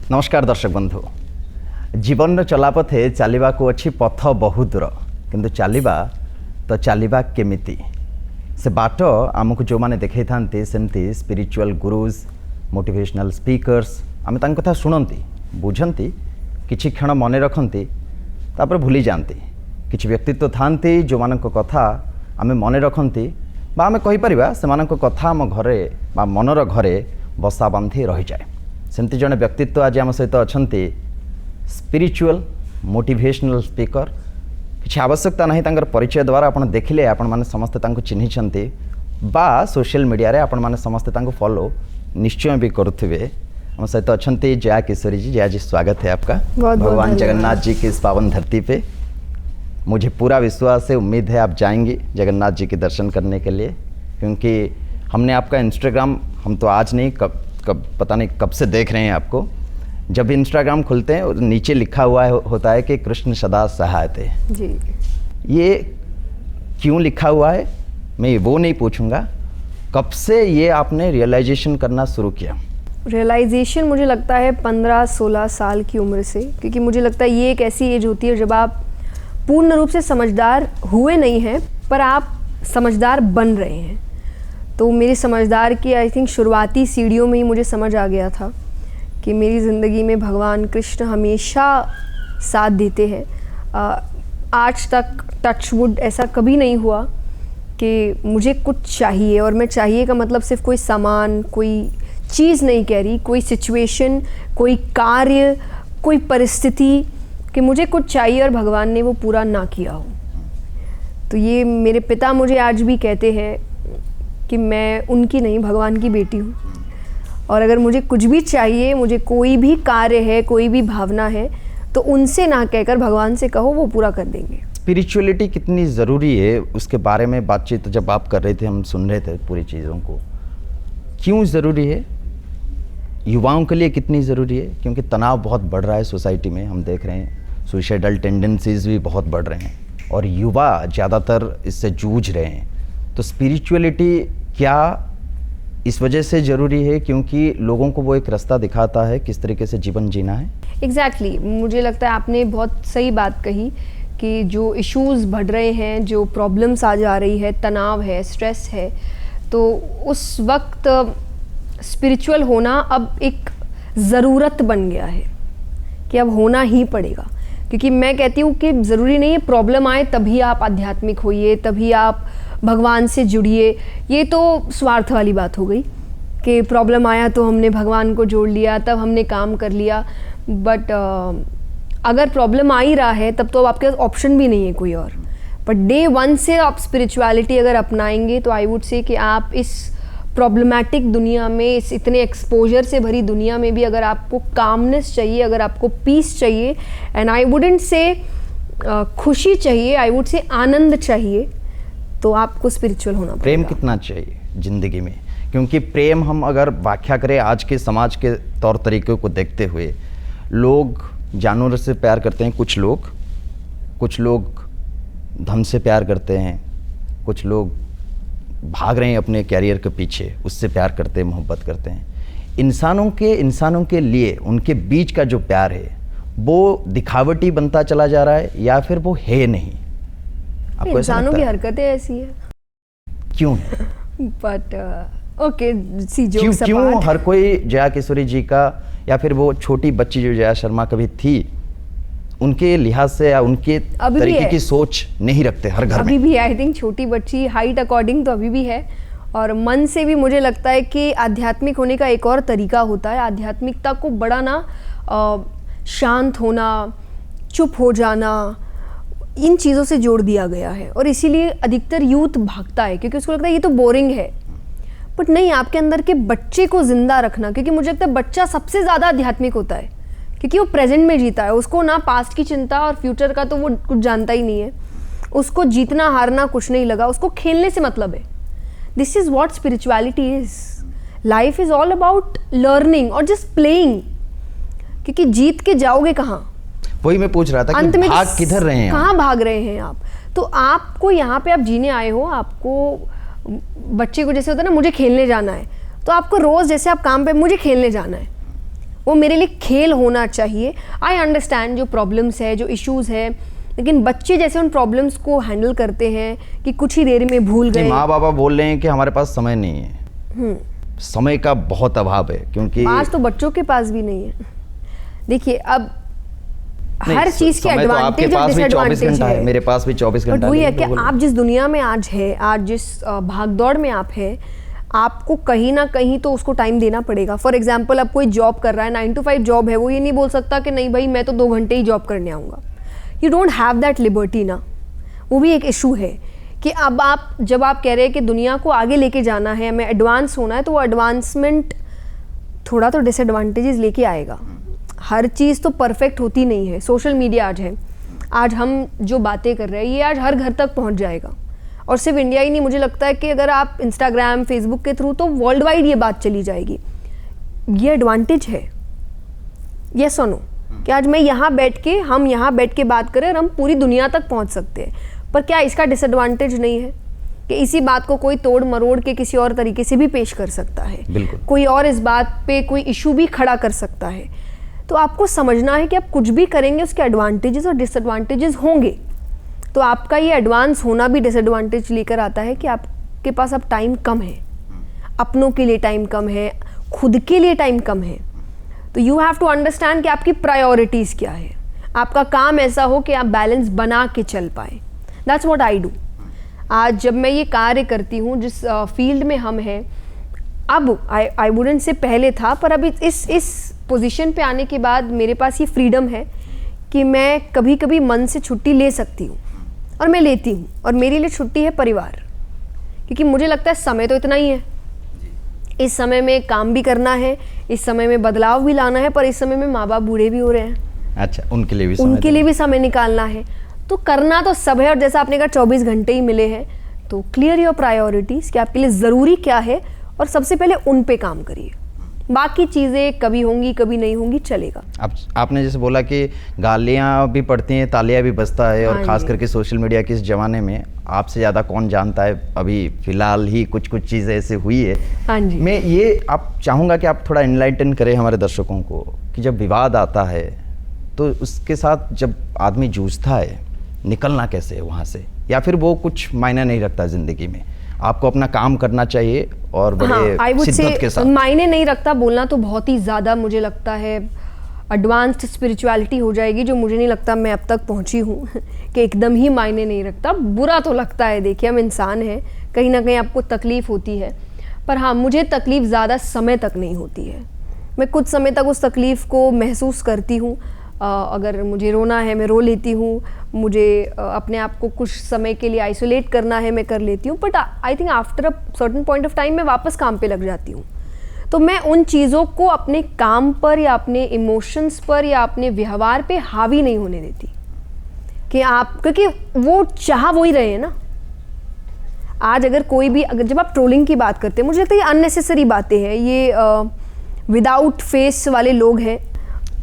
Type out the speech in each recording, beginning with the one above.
नमस्कार दर्शक बंधु। जीवन चलापथे चलवा को अच्छी पथ बहुत दूर किंतु चलवा तो चलवा केमिति से बाट आमको जो मैंने देखा था सेमती स्पिरिचुअल गुरुज मोटिवेशनल स्पीकर्स आम कथा शुणती बुझंती किछि क्षण मन रखती तापर भूली जाती। किछि व्यक्तित्व थांती जो मान कथा आम मन रखती बा आम कहीपर से कथा आम घरे बा मनर घरे बसा बांधि रही जाए। सेमती जड़े व्यक्तित्व आज आम सहित अच्छा स्पिरिचुअल मोटिवेशनल स्पीकर किसी आवश्यकता नहीं तांकर परिचय द्वारा आप देखिले आपण माने समस्ते तांको चिन्हिछंती बा सोशल मीडिया रे आपण माने समस्ते तांको फॉलो निश्चय भी करुथिबे। हम सहित अच्छा जया किशोरी जी। जया जी स्वागत है आपका भगवान जगन्नाथ जी की इस पावन धरती पे। मुझे पूरा विश्वास है, उम्मीद है आप जाएंगी जगन्नाथ जी के दर्शन करने के लिए, क्योंकि हमने आपका इंस्टाग्राम हम तो आज नहीं कब पता नहीं कब से देख रहे हैं आपको। जब भी इंस्टाग्राम खुलते हैं नीचे लिखा हुआ होता है कि कृष्ण सदा सहायते जी। ये क्यों लिखा हुआ है मैं वो नहीं पूछूंगा, कब से ये आपने रियलाइजेशन करना शुरू किया? रियलाइजेशन मुझे लगता है 15-16 साल की उम्र से, क्योंकि मुझे लगता है ये एक ऐसी एज होती है जब आप पूर्ण रूप से समझदार हुए नहीं हैं पर आप समझदार बन रहे हैं। तो मेरी समझदार की आई थिंक शुरुआती सीढ़ियों में ही मुझे समझ आ गया था कि मेरी ज़िंदगी में भगवान कृष्ण हमेशा साथ देते हैं। आज तक टचवुड ऐसा कभी नहीं हुआ कि मुझे कुछ चाहिए, और मैं चाहिए का मतलब सिर्फ कोई सामान कोई चीज़ नहीं कह रही, कोई सिचुएशन कोई कार्य कोई परिस्थिति कि मुझे कुछ चाहिए और भगवान ने वो पूरा ना किया हो। तो ये मेरे पिता मुझे आज भी कहते हैं कि मैं उनकी नहीं भगवान की बेटी हूँ, और अगर मुझे कुछ भी चाहिए, मुझे कोई भी कार्य है कोई भी भावना है तो उनसे ना कहकर भगवान से कहो, वो पूरा कर देंगे। स्पिरिचुअलिटी कितनी ज़रूरी है उसके बारे में बातचीत जब आप कर रहे थे हम सुन रहे थे पूरी चीज़ों को। क्यों ज़रूरी है युवाओं के लिए, कितनी ज़रूरी है? क्योंकि तनाव बहुत बढ़ रहा है सोसाइटी में, हम देख रहे हैं सुसाइडल टेंडेंसीज भी बहुत बढ़ रहे हैं और युवा ज़्यादातर इससे जूझ रहे हैं। तो स्पिरिचुअलिटी क्या इस वजह से ज़रूरी है क्योंकि लोगों को वो एक रास्ता दिखाता है किस तरीके से जीवन जीना है? एग्जैक्टली मुझे लगता है आपने बहुत सही बात कही कि जो इश्यूज़ बढ़ रहे हैं, जो प्रॉब्लम्स आ जा रही है, तनाव है, स्ट्रेस है, तो उस वक्त स्पिरिचुअल होना अब एक ज़रूरत बन गया है कि अब होना ही पड़ेगा। क्योंकि मैं कहती हूँ कि ज़रूरी नहीं है प्रॉब्लम आए तभी आप आध्यात्मिक होइए, तभी आप भगवान से जुड़िए। ये तो स्वार्थ वाली बात हो गई कि प्रॉब्लम आया तो हमने भगवान को जोड़ लिया, तब हमने काम कर लिया। बट अगर प्रॉब्लम आ ही रहा है तब तो आपके पास ऑप्शन भी नहीं है कोई और। बट डे 1 से आप स्पिरिचुअलिटी अगर अपनाएंगे तो आई वुड से कि आप इस प्रॉब्लमैटिक दुनिया में, इस इतने एक्सपोजर से भरी दुनिया में भी अगर आपको कामनेस चाहिए, अगर आपको पीस चाहिए, एंड आई वुडंट से खुशी चाहिए, आई वुड से आनंद चाहिए, तो आपको स्पिरिचुअल होना पड़ेगा। प्रेम कितना चाहिए ज़िंदगी में? क्योंकि प्रेम हम अगर व्याख्या करें आज के समाज के तौर तरीक़ों को देखते हुए, लोग जानवरों से प्यार करते हैं, कुछ लोग धन से प्यार करते हैं, कुछ लोग भाग रहे हैं अपने कैरियर के पीछे, उससे प्यार करते हैं, मोहब्बत करते हैं। इंसानों के लिए उनके बीच का जो प्यार है वो दिखावटी बनता चला जा रहा है या फिर वो है नहीं? आपको इंसानों की हरकतें ऐसी है। क्यों है? बट ओके सी जो क्यों हर कोई जया किशोरी जी का या फिर वो छोटी बच्ची जो जया शर्मा कभी थी उनके लिहाज से या उनके तरीके की सोच नहीं रखते हर घर में? अभी भी आई थिंक छोटी बच्ची हाइट अकॉर्डिंग तो अभी भी है, और मन से भी मुझे लगता है कि आध्यात्मिक होने का एक और तरीका होता है। आध्यात्मिकता को बड़ा ना शांत होना, चुप हो जाना, इन चीज़ों से जोड़ दिया गया है, और इसीलिए अधिकतर यूथ भागता है क्योंकि उसको लगता है ये तो बोरिंग है। बट नहीं, आपके अंदर के बच्चे को जिंदा रखना, क्योंकि मुझे लगता है बच्चा सबसे ज़्यादा आध्यात्मिक होता है क्योंकि वो प्रेजेंट में जीता है। उसको ना पास्ट की चिंता और फ्यूचर का तो वो कुछ जानता ही नहीं है। उसको जीतना हारना कुछ नहीं लगा, उसको खेलने से मतलब है। This is what spirituality is. Life is all about learning और जस्ट प्लेइंग, क्योंकि जीत के जाओगे कहाँ? वही मैं पूछ रहा था कि भाग किधर रहे हैं, कहाँ भाग रहे हैं आप? तो आपको यहाँ पे आप जीने आए हो, आपको बच्चे को जैसे होता है ना मुझे खेलने जाना है, तो आपको रोज़ जैसे आप काम पे मुझे खेलने जाना है, वो मेरे लिए खेल होना चाहिए। आई अंडरस्टैंड जो प्रॉब्लम्स है, जो इश्यूज है, लेकिन बच्चे जैसे उन प्रॉब्लम्स को हैंडल करते हैं कि कुछ ही देर में भूल गए। माँ बाबा बोल रहे हैं कि हमारे पास समय नहीं है, समय का बहुत अभाव है, क्योंकि आज तो बच्चों के पास भी नहीं है। देखिए अब नहीं, हर चीज के समय तो आपके एडवांटेज और पास भी 24 डिसएडवांटेज घंटा है, है। मेरे पास भी 24 बट घंटा वही है नहीं, कि तो आप जिस दुनिया में आज है, आज जिस भागदौड़ में आप है, आपको कहीं ना कहीं तो उसको टाइम देना पड़ेगा। फॉर एग्जाम्पल अब कोई जॉब कर रहा है, 9 to 5 जॉब है, वो ये नहीं बोल सकता कि नहीं भाई मैं तो 2 घंटे ही जॉब करने आऊँगा। You don't have that liberty ना। वो भी एक इशू है कि अब आप जब आप कह रहे हैं कि दुनिया को आगे लेके जाना है, हमें एडवांस होना है, तो वो एडवांसमेंट थोड़ा तो डिसएडवांटेजेस लेके आएगा। हर चीज़ तो परफेक्ट होती नहीं है। सोशल मीडिया आज है, आज हम जो बातें कर रहे हैं ये आज हर घर तक पहुंच जाएगा, और सिर्फ इंडिया ही नहीं, मुझे लगता है कि अगर आप इंस्टाग्राम फेसबुक के थ्रू तो वर्ल्ड वाइड ये बात चली जाएगी। ये एडवांटेज है, यस और नो, कि आज मैं यहाँ बैठ के, हम यहाँ बैठ के बात करें और हम पूरी दुनिया तक पहुँच सकते हैं। पर क्या इसका डिसएडवांटेज नहीं है कि इसी बात को कोई तोड़ मरोड़ के किसी और तरीके से भी पेश कर सकता है, बिल्कुल। कोई और इस बात पे कोई इशू भी खड़ा कर सकता है। तो आपको समझना है कि आप कुछ भी करेंगे उसके एडवांटेजेस और डिसएडवांटेजेस होंगे। तो आपका ये एडवांस होना भी डिसएडवांटेज लेकर आता है कि आपके पास अब टाइम कम है, अपनों के लिए टाइम कम है, खुद के लिए टाइम कम है। तो यू हैव टू अंडरस्टैंड कि आपकी प्रायोरिटीज़ क्या है। आपका काम ऐसा हो कि आप बैलेंस बना के चल पाए। That's what I do. आज जब मैं ये कार्य करती हूँ, जिस फील्ड में हम हैं, अब आई वुडंट से पहले था, पर अभी इस पोजीशन पे आने के बाद मेरे पास ये फ्रीडम है कि मैं कभी कभी मन से छुट्टी ले सकती हूँ, और मैं लेती हूँ। और मेरे लिए छुट्टी है परिवार, क्योंकि मुझे लगता है समय तो इतना ही है। इस समय में काम भी करना है, इस समय में बदलाव भी लाना है, पर इस समय में माँ बाप बूढ़े भी हो रहे हैं। अच्छा, उनके लिए भी समय निकालना है। तो करना तो सब है, और जैसा आपने कहा 24 घंटे ही मिले हैं, तो क्लियर योर प्रायोरिटीज़ कि आपके लिए ज़रूरी क्या है, और सबसे पहले उन पे काम करिए। बाकी चीज़ें कभी होंगी कभी नहीं होंगी, चलेगा। आपने जैसे बोला कि गालियाँ भी पड़ती हैं, तालियाँ भी बजता है, और हाँ ख़ास जी। करके सोशल मीडिया के इस ज़माने में आपसे ज़्यादा कौन जानता है। अभी फ़िलहाल ही कुछ चीज़ें ऐसे हुई है। हाँ जी। मैं ये आप चाहूँगा कि आप थोड़ा इनलाइटन करें हमारे दर्शकों को कि जब विवाद आता है तो उसके साथ जब आदमी जूझता है, निकलना कैसे है वहाँ से, या फिर वो कुछ मायने नहीं रखता ज़िंदगी में, आपको अपना काम करना चाहिए और बड़े शिद्दत के साथ। मायने नहीं रखता बोलना तो बहुत ही ज़्यादा मुझे लगता है एडवांस्ड स्पिरिचुअलिटी हो जाएगी, जो मुझे नहीं लगता मैं अब तक पहुंची हूँ कि एकदम ही मायने नहीं रखता। बुरा तो लगता है, देखिए हम इंसान हैं, कहीं ना कहीं आपको तकलीफ़ होती है, पर हाँ मुझे तकलीफ़ ज़्यादा समय तक नहीं होती है। मैं कुछ समय तक उस तकलीफ़ को महसूस करती हूँ। अगर मुझे रोना है मैं रो लेती हूँ, मुझे अपने आप को कुछ समय के लिए आइसोलेट करना है मैं कर लेती हूँ, but I think after a certain point of time मैं वापस काम पे लग जाती हूँ। तो मैं उन चीज़ों को अपने काम पर या अपने इमोशंस पर या अपने व्यवहार पे हावी नहीं होने देती कि आप, क्योंकि वो चाह वो ही रहे हैं ना। आज अगर कोई भी, अगर जब आप ट्रोलिंग की बात करते हैं, मुझे लगता है ये अननेसेसरी बातें हैं, ये विदाउट फेस वाले लोग हैं।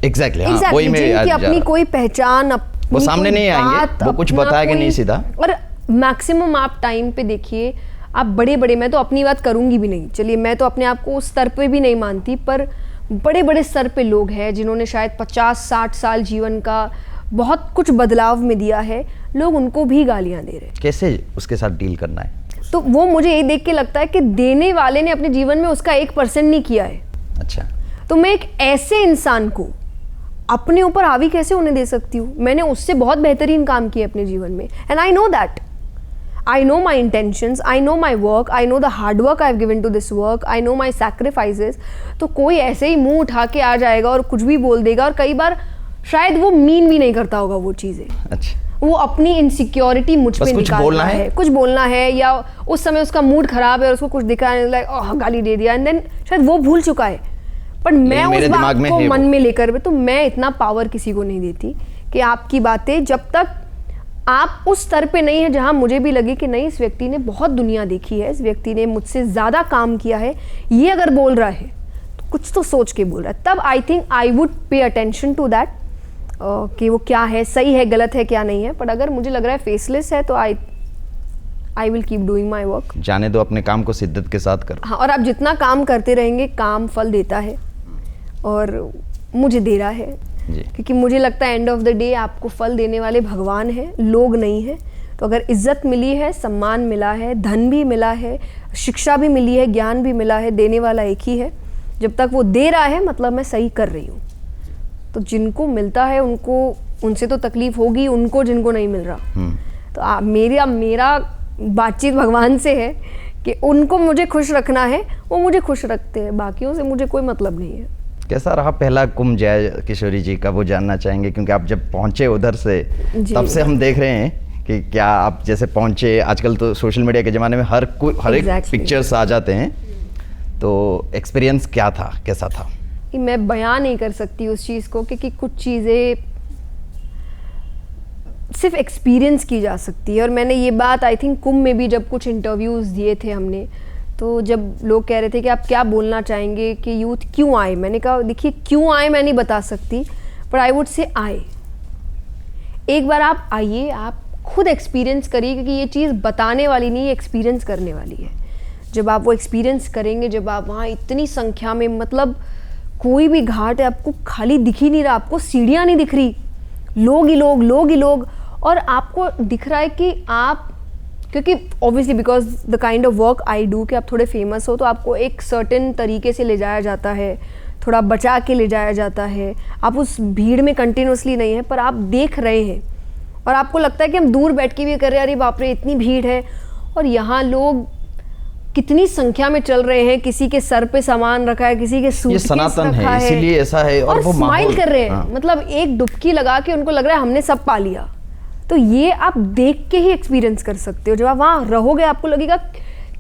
एग्जैक्टली, जिनकी अपनी कोई पहचान, वो सामने नहीं आएंगे, वो कुछ बताएंगे नहीं सीधा। और मैक्सिमम आप टाइम पे देखिए, आप बड़े बड़े, मैं तो अपनी बात करूंगी भी नहीं, चलिए मैं तो अपने आप को उस स्तर पे भी नहीं मानती, पर बड़े बड़े स्तर पे लोग हैं जिन्होंने शायद 50-60 साल जीवन का बहुत कुछ बदलाव में दिया है, लोग उनको भी गालियां दे रहे हैं। कैसे उसके साथ डील करना है? तो वो मुझे ये देख के लगता है कि देने वाले ने अपने जीवन में उसका 1% नहीं किया है। अच्छा, तो मैं एक ऐसे इंसान को अपने ऊपर हावी कैसे होने दे सकती हूँ? मैंने उससे बहुत बेहतरीन काम किए अपने जीवन में, and I know that, I know my intentions, I know my work, I know the hard work I have given to this work, I know my sacrifices. तो कोई ऐसे ही मुंह उठा के आ जाएगा और कुछ भी बोल देगा, और कई बार शायद वो मीन भी नहीं करता होगा वो चीज़ें। अच्छा, वो अपनी इनसिक्योरिटी मुझ पे निकाल रहा है, कुछ बोलना है, या उस समय उसका मूड खराब है और उसको कुछ दिखा है, लाइक ओह गाली दे दिया, एंड देन शायद वो भूल चुका है, पर मैं उस बात को मन में लेकर, तो मैं इतना पावर किसी को नहीं देती कि आपकी बातें जब तक आप उस स्तर पे नहीं है जहां मुझे भी लगे कि नहीं इस व्यक्ति ने बहुत दुनिया देखी है, इस व्यक्ति ने मुझसे ज़्यादा काम किया है, ये अगर बोल रहा है तो कुछ तो सोच के बोल रहा है, तब I think I would pay attention to that कि वो क्या है, सही है गलत है क्या नहीं है। पर अगर मुझे लग रहा है फेसलेस है तो I will keep doing my work. जाने दो, अपने काम को शिद्दत के साथ करो। हाँ, और आप जितना काम करते रहेंगे काम फल देता है, और मुझे दे रहा है, जी। क्योंकि मुझे लगता है एंड ऑफ द डे आपको फल देने वाले भगवान हैं, लोग नहीं हैं। तो अगर इज्जत मिली है, सम्मान मिला है, धन भी मिला है, शिक्षा भी मिली है, ज्ञान भी मिला है, देने वाला एक ही है। जब तक वो दे रहा है मतलब मैं सही कर रही हूँ। तो जिनको मिलता है उनको, उनसे तो तकलीफ होगी, उनको जिनको नहीं मिल रहा। तो मेरा बातचीत भगवान से है कि उनको मुझे खुश रखना है, वो मुझे खुश रखते हैं, बाकियों से मुझे कोई मतलब नहीं है। कैसा रहा पहला कुंभ जय किशोरी जी का, वो जानना चाहेंगे, क्योंकि आप जब पहुंचे उधर से तब से हम देख रहे हैं कि क्या आप जैसे पहुंचे। आजकल तो सोशल मीडिया के ज़माने में हर एक पिक्चर्स आ जाते हैं, तो एक्सपीरियंस क्या था, कैसा था? मैं बयान नहीं कर सकती उस चीज़ को, क्योंकि कुछ चीज़ें सिर्फ एक्सपीरियंस की जा सकती है। और मैंने ये बात आई थिंक कुंभ में भी जब कुछ इंटरव्यूज़ दिए थे हमने, तो जब लोग कह रहे थे कि आप क्या बोलना चाहेंगे कि यूथ क्यों आए, मैंने कहा देखिए क्यों आए मैं नहीं बता सकती, पर आई वुड से आए। एक बार आप आइए, आप खुद एक्सपीरियंस करिए, क्योंकि ये चीज़ बताने वाली नहीं, एक्सपीरियंस करने वाली है। जब आप वो एक्सपीरियंस करेंगे, जब आप वहाँ इतनी संख्या में, मतलब कोई भी घाट है आपको खाली दिख ही नहीं रहा, आपको सीढ़ियाँ नहीं दिख रही, लोग ही लोग, लोग ही लोग, और आपको दिख रहा है कि आप, क्योंकि obviously because the kind of work I do कि आप थोड़े फेमस हो, तो आपको एक सर्टेन तरीके से ले जाया जाता है, थोड़ा बचा के ले जाया जाता है। आप उस भीड़ में कंटिन्यूसली नहीं है, पर आप देख रहे हैं और आपको लगता है कि हम दूर बैठ के भी कर रहे हैं, अरे बाप रे इतनी भीड़ है, और यहाँ लोग कितनी संख्या में चल रहे हैं, किसी के सर पे सामान रखा है, किसी के सूटकेस सनातन रखा है, इसीलिए ऐसा है। और वो स्माइल कर रहे हैं, हाँ। मतलब एक डुबकी लगा के उनको लग रहा है हमने सब पा लिया। तो ये आप देख के ही एक्सपीरियंस कर सकते हो। जब आप वहाँ रहोगे आपको लगेगा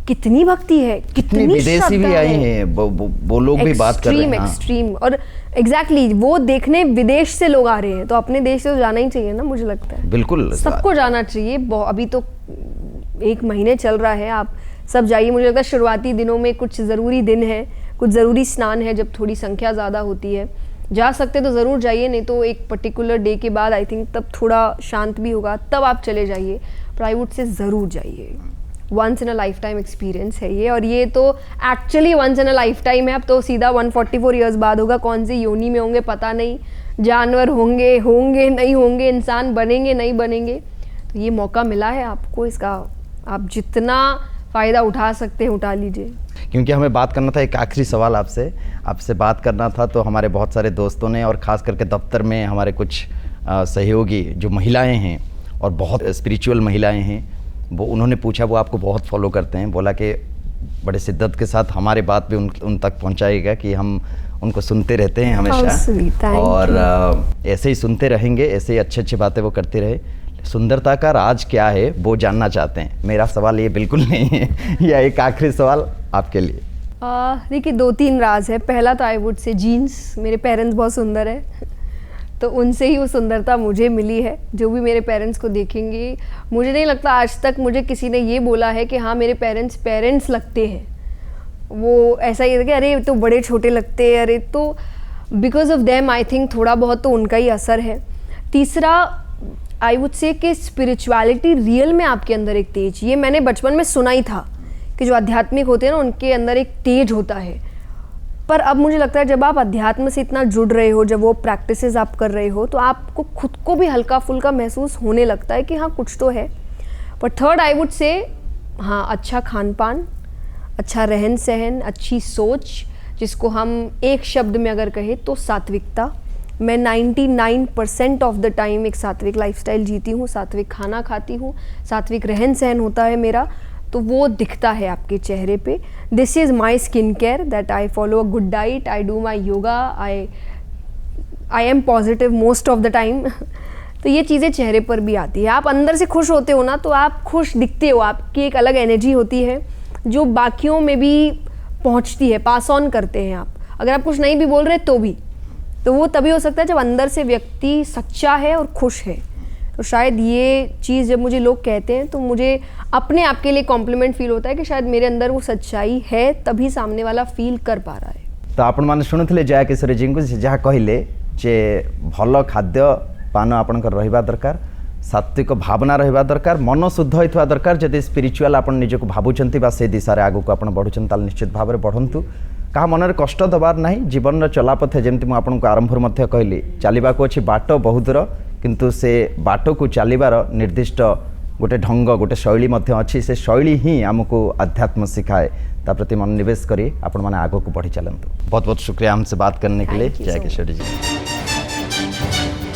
कितनी भक्ति है, कितनी विदेशी भी आई हैं, वो लोग भी बात कर रहे हैं। एक्सट्रीम, और एग्जैक्टली वो देखने विदेश से लोग आ रहे हैं, तो अपने देश से तो जाना ही चाहिए ना, मुझे लगता है। बिल्कुल सबको जाना चाहिए। अभी तो 1 महीने चल रहा है, आप सब जाइए। मुझे लगता है शुरुआती दिनों में कुछ ज़रूरी दिन है, कुछ ज़रूरी स्नान है, जब थोड़ी संख्या ज़्यादा होती है। जा सकते तो ज़रूर जाइए, नहीं तो एक पर्टिकुलर डे के बाद आई थिंक तब थोड़ा शांत भी होगा, तब आप चले जाइए। पर आई वुड से ज़रूर जाइए, once in a lifetime experience है ये। और ये तो actually once in a lifetime है। अब तो सीधा 144 ईयर्स बाद होगा, कौन सी योनि में होंगे पता नहीं, जानवर होंगे नहीं होंगे, इंसान बनेंगे नहीं बनेंगे। तो ये मौका मिला है आपको, इसका आप जितना फ़ायदा उठा सकते हैं उठा लीजिए। क्योंकि हमें बात करना था, एक आखिरी सवाल आपसे बात करना था। तो हमारे बहुत सारे दोस्तों ने, और ख़ास करके दफ्तर में हमारे कुछ सहयोगी जो महिलाएं हैं और बहुत स्पिरिचुअल महिलाएं हैं, वो उन्होंने पूछा, वो आपको बहुत फॉलो करते हैं, बोला कि बड़े शिद्दत के साथ हमारे बात भी उन तक पहुंचाएगा कि हम उनको सुनते रहते हैं हमेशा, और ऐसे ही सुनते रहेंगे, ऐसे ही अच्छी बातें वो करते रहे। सुंदरता का राज क्या है वो जानना चाहते हैं। मेरा सवाल ये बिल्कुल नहीं है, या एक आखिरी सवाल आपके लिए। देखिए 2-3 राज है। पहला तो आई वुड से जीन्स, मेरे पेरेंट्स बहुत सुंदर है, तो उनसे ही वो सुंदरता मुझे मिली है। जो भी मेरे पेरेंट्स को देखेंगे, मुझे नहीं लगता आज तक मुझे किसी ने ये बोला है कि हाँ मेरे पेरेंट्स लगते हैं। वो ऐसा ही है कि अरे तो बड़े छोटे लगते हैं, अरे तो because of them I think थोड़ा बहुत तो उनका ही असर है। तीसरा आई वुड से कि स्पिरिचुअलिटी रियल में आपके अंदर एक तेज, ये मैंने बचपन में सुना ही था कि जो आध्यात्मिक होते हैं ना उनके अंदर एक तेज होता है। पर अब मुझे लगता है जब आप अध्यात्म से इतना जुड़ रहे हो, जब वो प्रैक्टिसेस आप कर रहे हो, तो आपको खुद को भी हल्का फुल्का महसूस होने लगता है कि हाँ कुछ तो है। पर थर्ड आई वुड से हाँ अच्छा खान पान, अच्छा रहन सहन, अच्छी सोच, जिसको हम एक शब्द में अगर कहें तो सात्विकता। मैं 99% ऑफ द टाइम एक सात्विक लाइफस्टाइल जीती हूँ, सात्विक खाना खाती हूँ, सात्विक रहन सहन होता है मेरा, तो वो दिखता है आपके चेहरे पे। This is my skin care that I follow a good diet, I do my yoga, I am positive most of the time. तो ये चीज़ें चेहरे पर भी आती है। आप अंदर से खुश होते हो ना, तो आप खुश दिखते हो, आपकी एक अलग एनर्जी होती है जो बाकियों में भी पहुंचती है, पास ऑन करते हैं आप। अगर आप कुछ नहीं भी बोल रहे तो भी, तो वो तभी हो सकता है जब अंदर से व्यक्ति सच्चा है और खुश है। तो शायद ये चीज़ जब मुझे लोग कहते हैं तो मुझे अपने आप के लिए कॉम्प्लीमेंट फील होता है कि शायद मेरे अंदर वो सच्चाई है, तभी सामने वाला फील कर पा रहा है। तो आपण मैंने शुणुले जया किशोरी जी को जहाँ कहले जे भल खाद्य पान आपणकर रहिबा दरकार, सात्विक भावना रहिबा दरकार, मन शुद्ध होइथवा दरकार। जदि स्पिरिचुअल आपण निजको भाबुचंती बा से दिशा रे आगु को आपण बढ़ुचन ताल निश्चित भाव में बढ़ंतु। क्या मनरे कष्ट दबार ना जीवन चलापथे जमी मुझे आपको आरंभ कहली चलने को अच्छी बाट बहुत दूर किंतु से बाट को चलबार निर्दिष्ट गोटे ढंग गोटे शैली अच्छी से शैली ही आमको अध्यात्म सिखाए ता प्रति मनोनिवेश करी आपण मैंने आग को बढ़ी चलतु। बहुत बहुत शुक्रिया हमसे बात करने के लिए। Thank you जय so किशोरी जी।